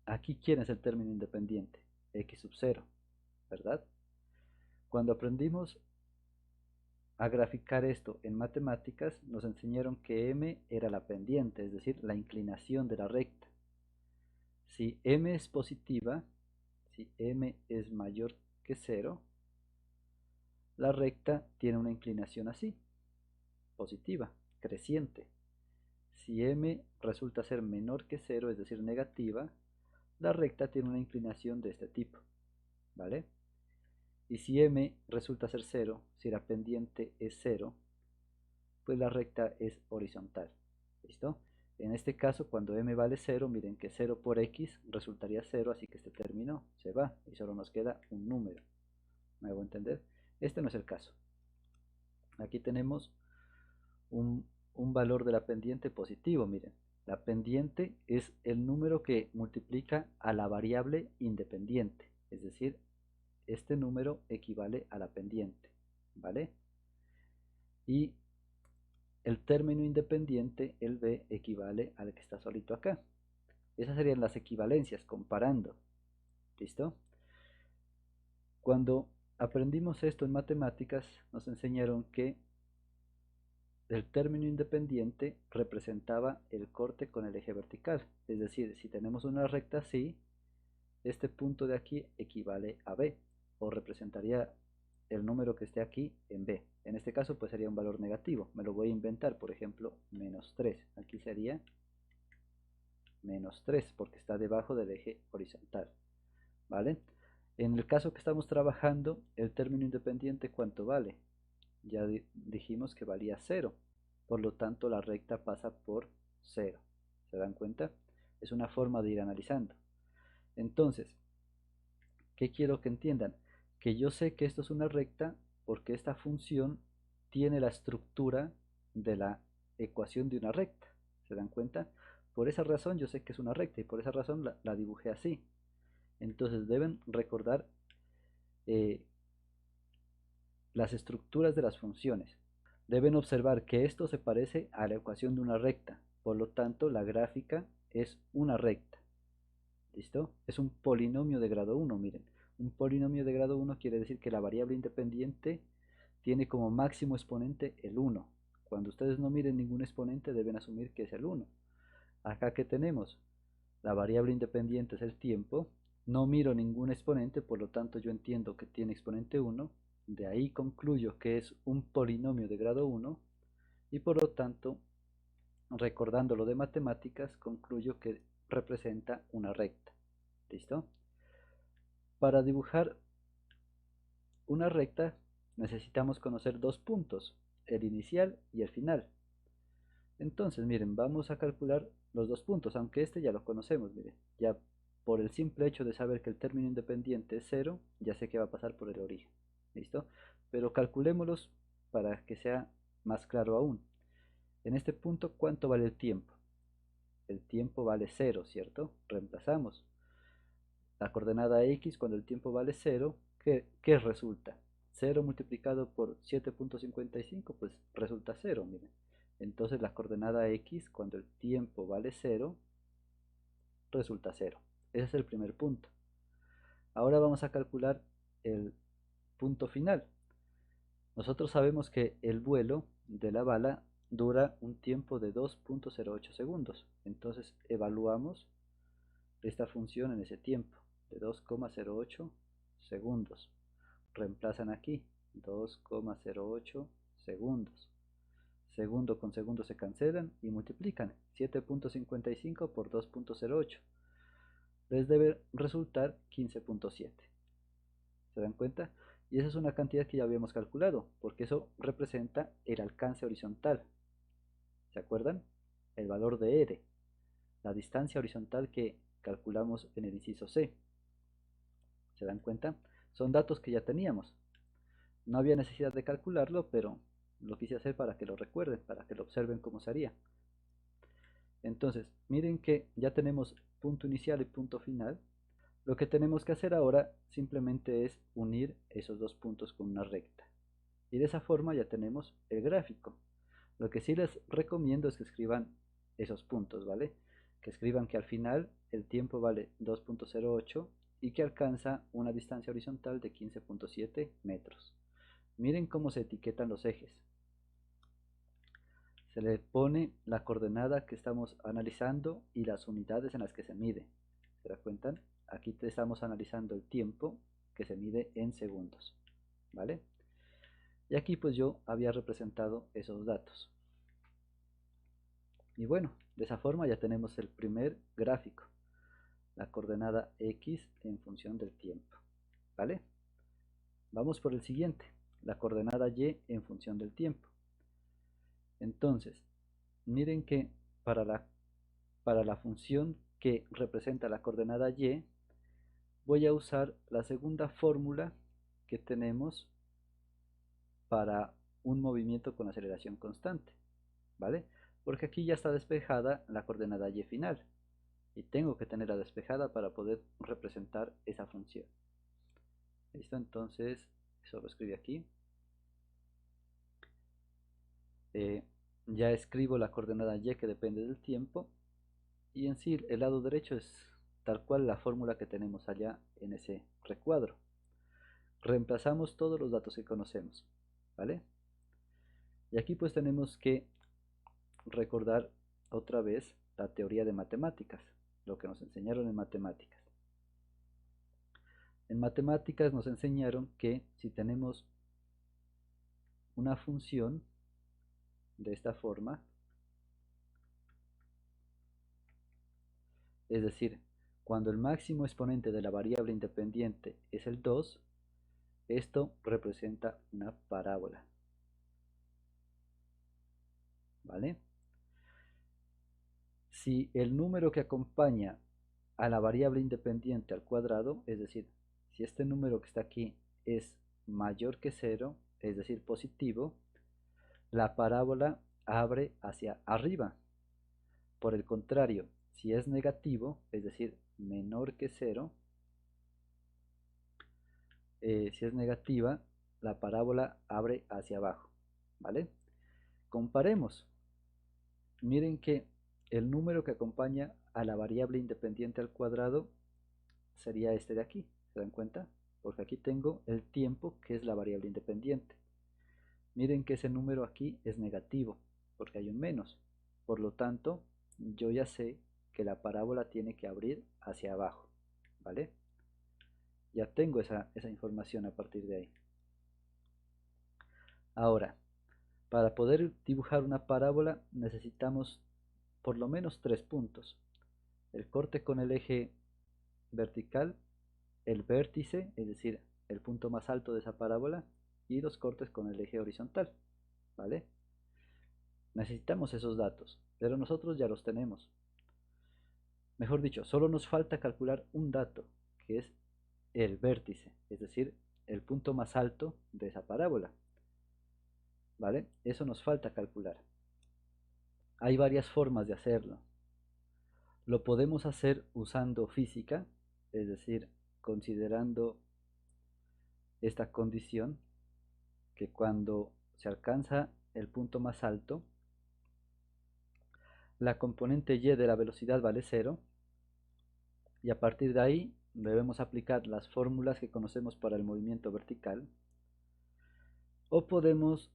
Aquí, ¿quién es el término independiente? X sub 0, ¿verdad? Cuando aprendimos a graficar esto en matemáticas, nos enseñaron que m era la pendiente, es decir, la inclinación de la recta. Si m es positiva, si m es mayor que 0, la recta tiene una inclinación así, positiva, creciente. Si m resulta ser menor que 0, es decir, negativa, la recta tiene una inclinación de este tipo, ¿vale? Y si m resulta ser 0, si la pendiente es 0, pues la recta es horizontal, ¿listo? En este caso, cuando m vale 0, miren que 0 por x resultaría 0, así que este término se va y solo nos queda un número. ¿Me hago entender? Este no es el caso. Aquí tenemos un valor de la pendiente positivo, miren. La pendiente es el número que multiplica a la variable independiente, es decir, este número equivale a la pendiente, ¿vale? Y el término independiente, el b, equivale al que está solito acá. Esas serían las equivalencias, comparando. ¿Listo? Cuando aprendimos esto en matemáticas, nos enseñaron que el término independiente representaba el corte con el eje vertical. Es decir, si tenemos una recta así, este punto de aquí equivale a b, o representaría el número que esté aquí en b. En este caso pues sería un valor negativo. Me lo voy a inventar, por ejemplo, menos 3. Aquí sería menos 3 porque está debajo del eje horizontal, ¿vale? En el caso que estamos trabajando, el término independiente, ¿cuánto vale? Ya dijimos que valía 0, por lo tanto la recta pasa por 0. ¿Se dan cuenta? Es una forma de ir analizando. Entonces, ¿qué quiero que entiendan? Que yo sé que esto es una recta porque esta función tiene la estructura de la ecuación de una recta. ¿Se dan cuenta? Por esa razón yo sé que es una recta y por esa razón la dibujé así. Entonces deben recordar eh, las estructuras de las funciones. Deben observar que esto se parece a la ecuación de una recta, por lo tanto la gráfica es una recta. ¿Listo? Es un polinomio de grado 1, miren. Un polinomio de grado 1 quiere decir que la variable independiente tiene como máximo exponente el 1. Cuando ustedes no miren ningún exponente deben asumir que es el 1. Acá que tenemos, la variable independiente es el tiempo, no miro ningún exponente, por lo tanto yo entiendo que tiene exponente 1, de ahí concluyo que es un polinomio de grado 1 y por lo tanto, recordándolo de matemáticas, concluyo que representa una recta. ¿Listo? Para dibujar una recta necesitamos conocer dos puntos, el inicial y el final. Entonces, miren, vamos a calcular los dos puntos, aunque este ya lo conocemos, miren, ya por el simple hecho de saber que el término independiente es 0, ya sé que va a pasar por el origen. ¿Listo? Pero calculémoslos para que sea más claro aún. En este punto, ¿cuánto vale el tiempo? El tiempo vale 0, ¿cierto? Reemplazamos la coordenada x cuando el tiempo vale 0. ¿Qué resulta? 0 multiplicado por 7.55, pues resulta 0, miren. Entonces la coordenada x cuando el tiempo vale 0 resulta 0. Ese es el primer punto. Ahora vamos a calcular el punto final. Nosotros sabemos que el vuelo de la bala dura un tiempo de 2.08 segundos. Entonces evaluamos esta función en ese tiempo de 2,08 segundos. reemplazan aquí 2,08 segundos. Segundo con segundo se cancelan y multiplican 7.55 por 2.08. Les debe resultar 15.7. ¿Se dan cuenta? Y esa es una cantidad que ya habíamos calculado, porque eso representa el alcance horizontal. ¿Se acuerdan? El valor de R, la distancia horizontal que calculamos en el inciso C. ¿Se dan cuenta? Son datos que ya teníamos. No había necesidad de calcularlo, pero lo quise hacer para que lo recuerden, para que lo observen cómo se haría. Entonces, miren que ya tenemos punto inicial y punto final. Lo que tenemos que hacer ahora simplemente es unir esos dos puntos con una recta. Y de esa forma ya tenemos el gráfico. Lo que sí les recomiendo es que escriban esos puntos, ¿vale? Que escriban que al final el tiempo vale 2.08 y que alcanza una distancia horizontal de 15.7 metros. Miren cómo se etiquetan los ejes. Se le pone la coordenada que estamos analizando y las unidades en las que se mide. ¿Se dan cuenta? Aquí estamos analizando el tiempo que se mide en segundos, ¿vale? Y aquí pues yo había representado esos datos. Y bueno, de esa forma ya tenemos el primer gráfico, la coordenada X en función del tiempo, ¿vale? Vamos por el siguiente, la coordenada Y en función del tiempo. Entonces, miren que para la función que representa la coordenada Y, voy a usar la segunda fórmula que tenemos para un movimiento con aceleración constante, ¿vale? Porque aquí ya está despejada la coordenada Y final y tengo que tenerla despejada para poder representar esa función. ¿Listo? Entonces, eso lo escribí aquí. Ya escribo la coordenada Y que depende del tiempo y en sí el lado derecho es tal cual la fórmula que tenemos allá en ese recuadro. Reemplazamos todos los datos que conocemos, ¿vale? Y aquí pues tenemos que recordar otra vez la teoría de matemáticas, lo que nos enseñaron en matemáticas. En matemáticas nos enseñaron que si tenemos una función de esta forma, es decir, cuando el máximo exponente de la variable independiente es el 2, esto representa una parábola, ¿vale? Si el número que acompaña a la variable independiente al cuadrado, es decir, si este número que está aquí es mayor que 0, es decir, positivo, la parábola abre hacia arriba. Por el contrario, si es negativo, es decir, menor que 0, si es negativa, la parábola abre hacia abajo, ¿vale? Comparemos. Miren que el número que acompaña a la variable independiente al cuadrado sería este de aquí, ¿se dan cuenta? Porque aquí tengo el tiempo, que es la variable independiente. Miren que ese número aquí es negativo, porque hay un menos. Por lo tanto, yo ya sé que la parábola tiene que abrir hacia abajo, ¿vale? Ya tengo esa información a partir de ahí. Ahora, para poder dibujar una parábola necesitamos por lo menos 3 puntos. El corte con el eje vertical, el vértice, es decir, el punto más alto de esa parábola, y los cortes con el eje horizontal, ¿vale? Necesitamos esos datos, pero nosotros ya los tenemos. Mejor dicho, solo nos falta calcular un dato, que es el vértice, es decir, el punto más alto de esa parábola, ¿vale? Eso nos falta calcular. Hay varias formas de hacerlo. Lo podemos hacer usando física, es decir, considerando esta condición, que cuando se alcanza el punto más alto, la componente y de la velocidad vale 0, y a partir de ahí debemos aplicar las fórmulas que conocemos para el movimiento vertical, o podemos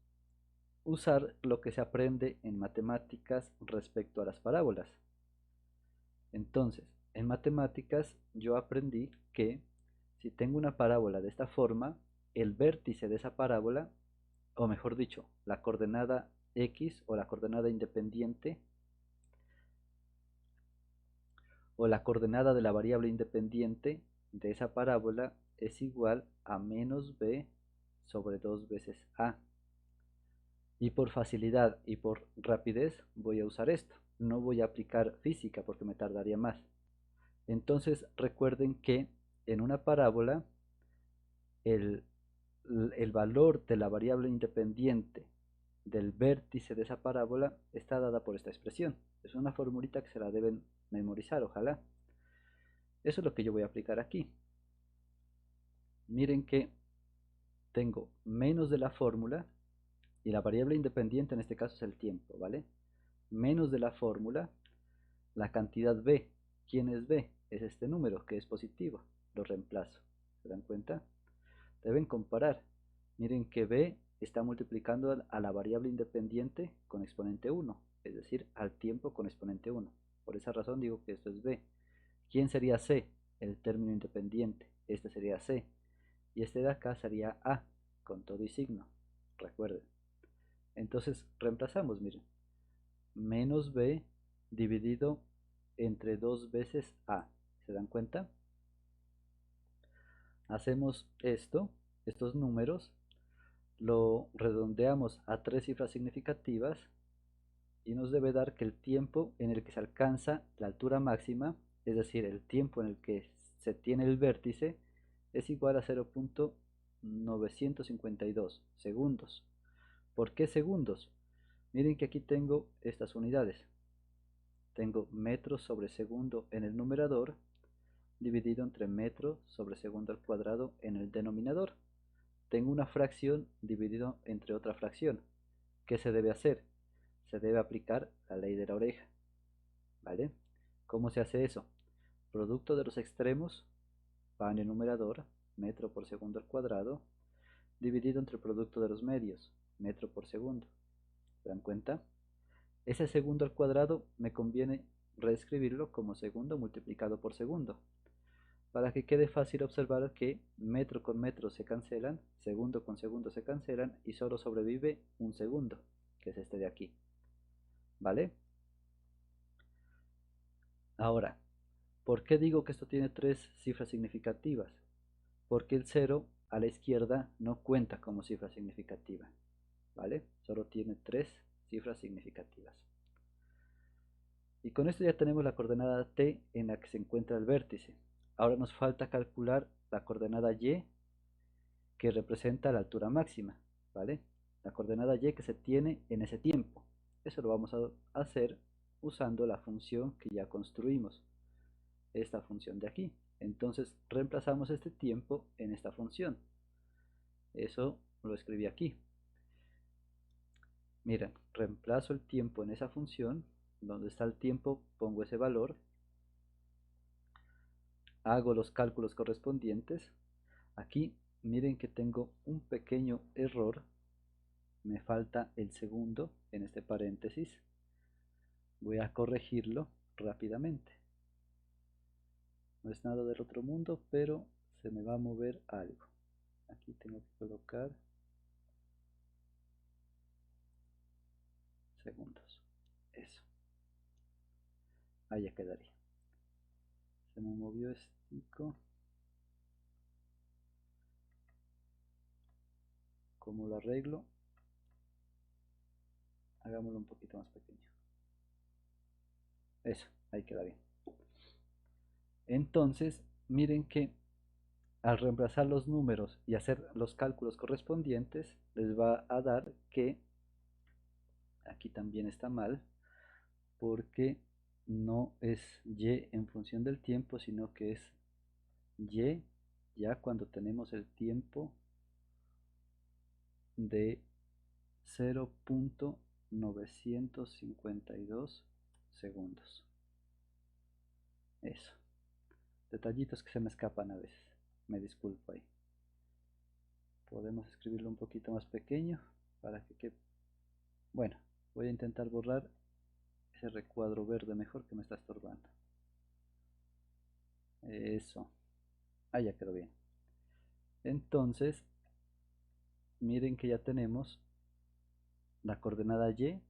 usar lo que se aprende en matemáticas respecto a las parábolas. Entonces, en matemáticas yo aprendí que si tengo una parábola de esta forma, el vértice de esa parábola, o mejor dicho, la coordenada x o la coordenada independiente, o la coordenada de la variable independiente de esa parábola es igual a menos b sobre 2 veces a. Y por facilidad y por rapidez voy a usar esto. No voy a aplicar física porque me tardaría más. Entonces recuerden que en una parábola el, el valor de la variable independiente del vértice de esa parábola está dada por esta expresión. Es una formulita que se la deben memorizar, ojalá. Eso es lo que yo voy a aplicar aquí. Miren que tengo menos de la fórmula, y la variable independiente en este caso es el tiempo, ¿vale? Menos de la fórmula, la cantidad b. ¿Quién es b? Es este número que es positivo. Lo reemplazo. ¿Se dan cuenta? Deben comparar. Miren que b está multiplicando a la variable independiente con exponente 1, es decir, al tiempo con exponente 1. Por esa razón digo que esto es b. ¿Quién sería c? El término independiente. Este sería c. Y este de acá sería a, con todo y signo. Recuerden. Entonces reemplazamos, miren. Menos b dividido entre 2 veces a. ¿Se dan cuenta? Hacemos esto, estos números, lo redondeamos a 3 cifras significativas y nos debe dar que el tiempo en el que se alcanza la altura máxima, es decir, el tiempo en el que se tiene el vértice, es igual a 0.952 segundos. ¿Por qué segundos? Miren que aquí tengo estas unidades. Tengo metros sobre segundo en el numerador, dividido entre metro sobre segundo al cuadrado en el denominador. Tengo una fracción dividido entre otra fracción. ¿Qué se debe hacer? Se debe aplicar la ley de la oreja. ¿Vale? ¿Cómo se hace eso? Producto de los extremos va en el numerador, metro por segundo al cuadrado, dividido entre el producto de los medios, metro por segundo. ¿Se dan cuenta? Ese segundo al cuadrado me conviene reescribirlo como segundo multiplicado por segundo, para que quede fácil observar que metro con metro se cancelan, segundo con segundo se cancelan y solo sobrevive un segundo, que es este de aquí. ¿Vale? Ahora, ¿por qué digo que esto tiene 3 cifras significativas? Porque el 0 a la izquierda no cuenta como cifra significativa. ¿Vale? Solo tiene 3 cifras significativas. Y con esto ya tenemos la coordenada t en la que se encuentra el vértice. Ahora nos falta calcular la coordenada y que representa la altura máxima, ¿vale? La coordenada y que se tiene en ese tiempo. Eso lo vamos a hacer usando la función que ya construimos, esta función de aquí. Entonces reemplazamos este tiempo en esta función. Eso lo escribí aquí. Miren, reemplazo el tiempo en esa función. Donde está el tiempo pongo ese valor. Hago los cálculos correspondientes. Aquí miren que tengo un pequeño error. Me falta el segundo en este paréntesis. Voy a corregirlo rápidamente. No es nada del otro mundo, pero se me va a mover algo. Aquí tengo que colocar segundos. Eso. Ahí ya quedaría. Se me movió esto. ¿Cómo lo arreglo? Hagámoslo un poquito más pequeño. Eso, ahí queda bien. Entonces, miren que al reemplazar los números y hacer los cálculos correspondientes, les va a dar que aquí también está mal, porque no es y en función del tiempo, sino que es y ya cuando tenemos el tiempo de 0.952 segundos. Eso. Detallitos que se me escapan a veces. Me disculpo ahí. Podemos escribirlo un poquito más pequeño para que quede. Bueno, voy a intentar borrar ese recuadro verde mejor que me está estorbando. Eso. Ah, ya quedó bien. Entonces, miren que ya tenemos la coordenada y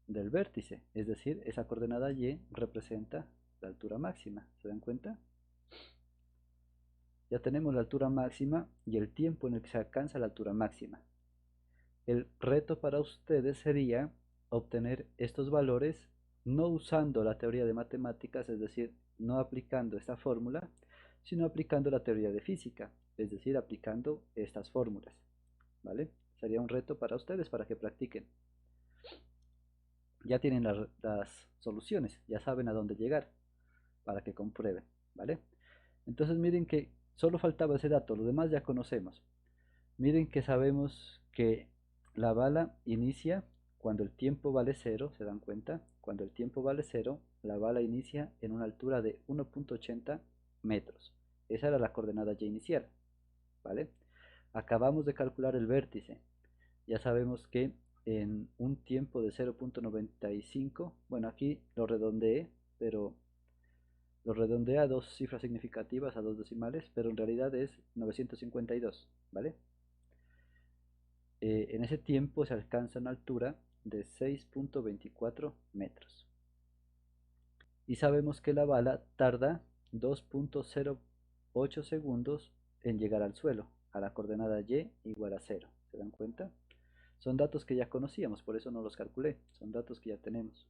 del vértice, es decir, esa coordenada y representa la altura máxima, ¿se dan cuenta? Ya tenemos la altura máxima y el tiempo en el que se alcanza la altura máxima. El reto para ustedes sería obtener estos valores no usando la teoría de matemáticas, es decir, no aplicando esta fórmula, sino aplicando la teoría de física, es decir, aplicando estas fórmulas, ¿vale? Sería un reto para ustedes para que practiquen. Ya tienen las soluciones, ya saben a dónde llegar para que comprueben, ¿vale? Entonces miren que solo faltaba ese dato, lo demás ya conocemos. Miren que sabemos que la bala inicia cuando el tiempo vale 0, ¿se dan cuenta? Cuando el tiempo vale 0, la bala inicia en una altura de 1.80 metros. Esa era la coordenada y inicial, ¿vale? Acabamos de calcular el vértice. Ya sabemos que en un tiempo de 0.95, bueno, aquí lo redondeé, pero lo redondeé a dos cifras significativas, a dos decimales, pero en realidad es 952, ¿vale? En ese tiempo se alcanza una altura de 6.24 metros. Y sabemos que la bala tarda 2.08 segundos en llegar al suelo, a la coordenada y igual a 0. ¿Se dan cuenta? Son datos que ya conocíamos, por eso no los calculé. Son datos que ya tenemos.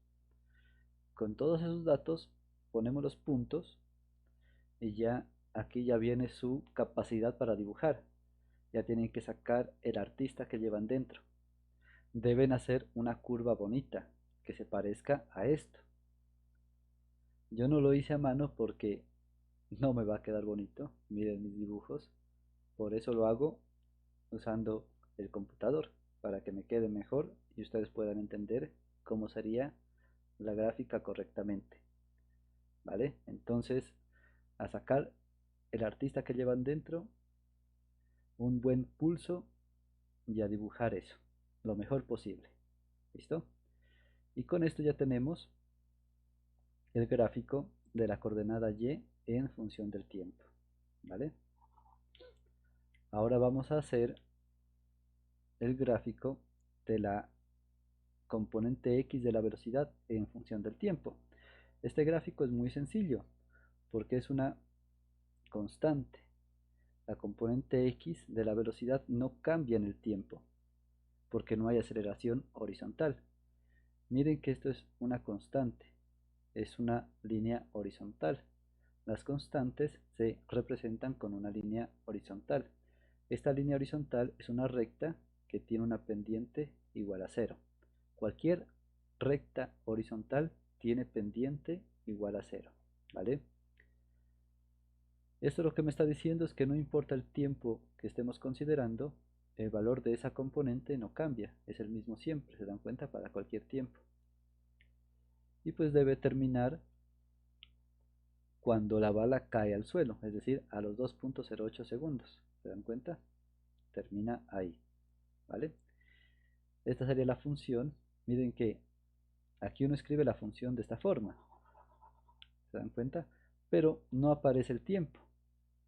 Con todos esos datos ponemos los puntos y ya aquí ya viene su capacidad para dibujar. Ya tienen que sacar el artista que llevan dentro. Deben hacer una curva bonita que se parezca a esto. Yo no lo hice a mano porque no me va a quedar bonito. Miren mis dibujos. Por eso lo hago usando el computador para que me quede mejor y ustedes puedan entender cómo sería la gráfica correctamente. ¿Vale? Entonces, a sacar el artista que llevan dentro, un buen pulso y a dibujar eso lo mejor posible. ¿Listo? Y con esto ya tenemos el gráfico de la coordenada y en función del tiempo, ¿vale? Ahora vamos a hacer el gráfico de la componente x de la velocidad en función del tiempo. Este gráfico es muy sencillo porque es una constante. La componente x de la velocidad no cambia en el tiempo porque no hay aceleración horizontal. Miren que esto es una constante, es una línea horizontal. Las constantes se representan con una línea horizontal. Esta línea horizontal es una recta que tiene una pendiente igual a 0. Cualquier recta horizontal tiene pendiente igual a 0, ¿vale? Esto lo que me está diciendo es que no importa el tiempo que estemos considerando, el valor de esa componente no cambia, es el mismo siempre, se dan cuenta, para cualquier tiempo. Y pues debe terminar cuando la bala cae al suelo, es decir, a los 2.08 segundos, ¿se dan cuenta? Termina ahí, ¿vale? Esta sería la función. Miren que aquí uno escribe la función de esta forma, ¿se dan cuenta? Pero no aparece el tiempo,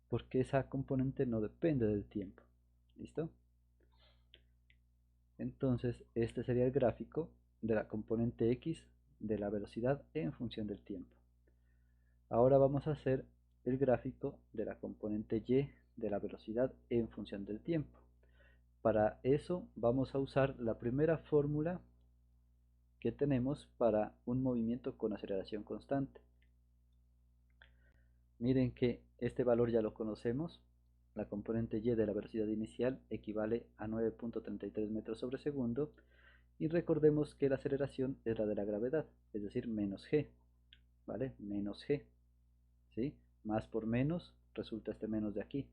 porque esa componente no depende del tiempo, ¿listo? Entonces, este sería el gráfico de la componente x de la velocidad en función del tiempo. Ahora vamos a hacer el gráfico de la componente y de la velocidad en función del tiempo. Para eso vamos a usar la primera fórmula que tenemos para un movimiento con aceleración constante. Miren que este valor ya lo conocemos. La componente y de la velocidad inicial equivale a 9.33 metros sobre segundo. Y recordemos que la aceleración es la de la gravedad, es decir, menos g, ¿vale? Menos g, ¿sí? Más por menos resulta este menos de aquí,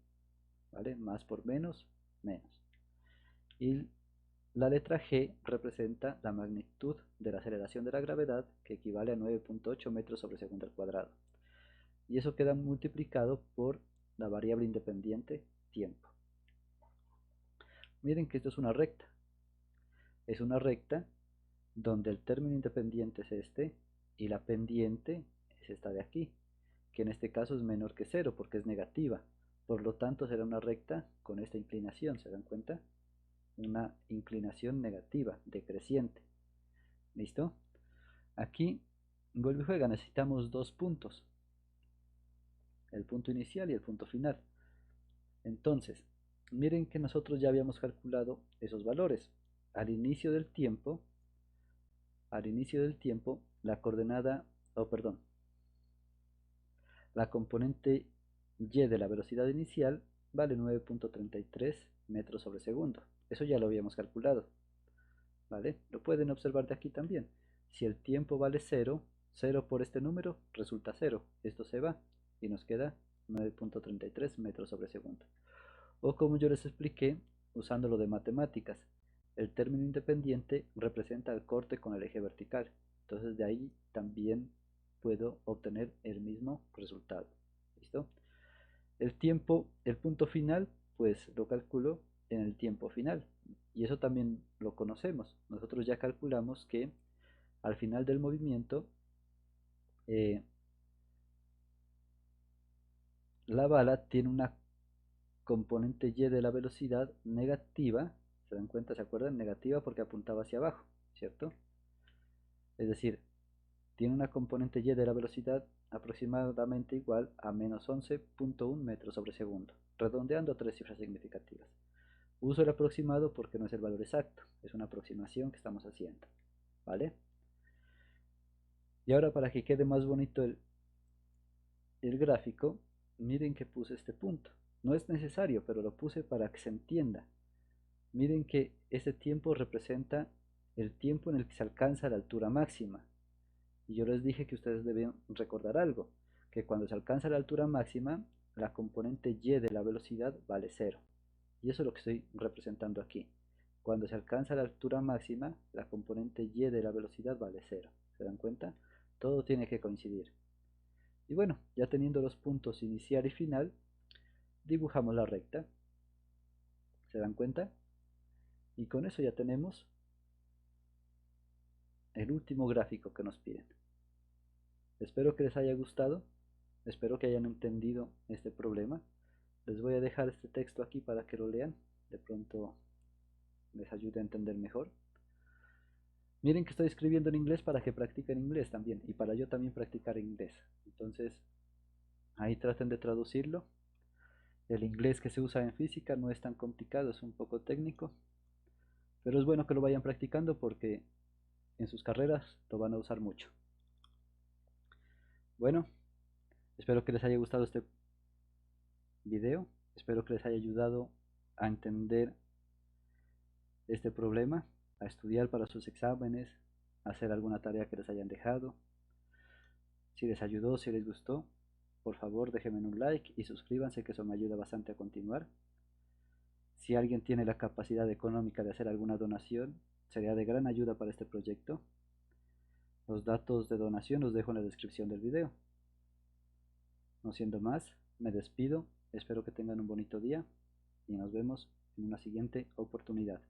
¿vale? Más por menos, menos. Y la letra g representa la magnitud de la aceleración de la gravedad, que equivale a 9.8 metros sobre segundo al cuadrado. Y eso queda multiplicado por la variable independiente tiempo. Miren que esto es una recta. Es una recta donde el término independiente es este y la pendiente es esta de aquí, que en este caso es menor que 0 porque es negativa. Por lo tanto será una recta con esta inclinación, ¿se dan cuenta? una inclinación negativa, decreciente. ¿Listo? Aquí, vuelve y juega, necesitamos dos puntos, el punto inicial y el punto final. Entonces, miren que nosotros ya habíamos calculado esos valores. Al inicio del tiempo, la coordenada, perdón, la componente y de la velocidad inicial vale 9.33 metros sobre segundo. Eso ya lo habíamos calculado, ¿vale? Lo pueden observar de aquí también. Si el tiempo vale 0, 0 por este número resulta 0. Esto se va y nos queda 9.33 metros sobre segundo. O como yo les expliqué, usándolo de matemáticas, el término independiente representa el corte con el eje vertical. Entonces de ahí también puedo obtener el mismo resultado. ¿Listo? El tiempo, el punto final, pues lo calculo en el tiempo final. Y eso también lo conocemos. Nosotros ya calculamos que al final del movimiento eh, la bala tiene una componente y de la velocidad negativa. ¿Se dan cuenta? ¿Se acuerdan? Negativa porque apuntaba hacia abajo, ¿cierto? Es decir, tiene una componente y de la velocidad aproximadamente igual a menos 11.1 metros sobre segundo, redondeando a tres cifras significativas. Uso el aproximado porque no es el valor exacto, es una aproximación que estamos haciendo, ¿vale? Y ahora para que quede más bonito el gráfico, miren que puse este punto. No es necesario, pero lo puse para que se entienda. Miren que este tiempo representa el tiempo en el que se alcanza la altura máxima. Y yo les dije que ustedes deben recordar algo, que cuando se alcanza la altura máxima, la componente y de la velocidad vale 0. Y eso es lo que estoy representando aquí. Cuando se alcanza la altura máxima, la componente y de la velocidad vale 0. ¿Se dan cuenta? Todo tiene que coincidir. Y bueno, ya teniendo los puntos inicial y final, dibujamos la recta. ¿Se dan cuenta? Y con eso ya tenemos el último gráfico que nos piden. Espero que les haya gustado, espero que hayan entendido este problema. Les voy a dejar este texto aquí para que lo lean, de pronto les ayude a entender mejor. Miren que estoy escribiendo en inglés para que practiquen inglés también y para yo también practicar inglés. Entonces, ahí traten de traducirlo. El inglés que se usa en física no es tan complicado, es un poco técnico, pero es bueno que lo vayan practicando porque en sus carreras lo van a usar mucho. Bueno, espero que les haya gustado este video, espero que les haya ayudado a entender este problema, a estudiar para sus exámenes, a hacer alguna tarea que les hayan dejado. Si les ayudó, si les gustó, por favor déjenme un like y suscríbanse, que eso me ayuda bastante a continuar. Si alguien tiene la capacidad económica de hacer alguna donación, sería de gran ayuda para este proyecto. Los datos de donación los dejo en la descripción del video. No siendo más, me despido, espero que tengan un bonito día y nos vemos en una siguiente oportunidad.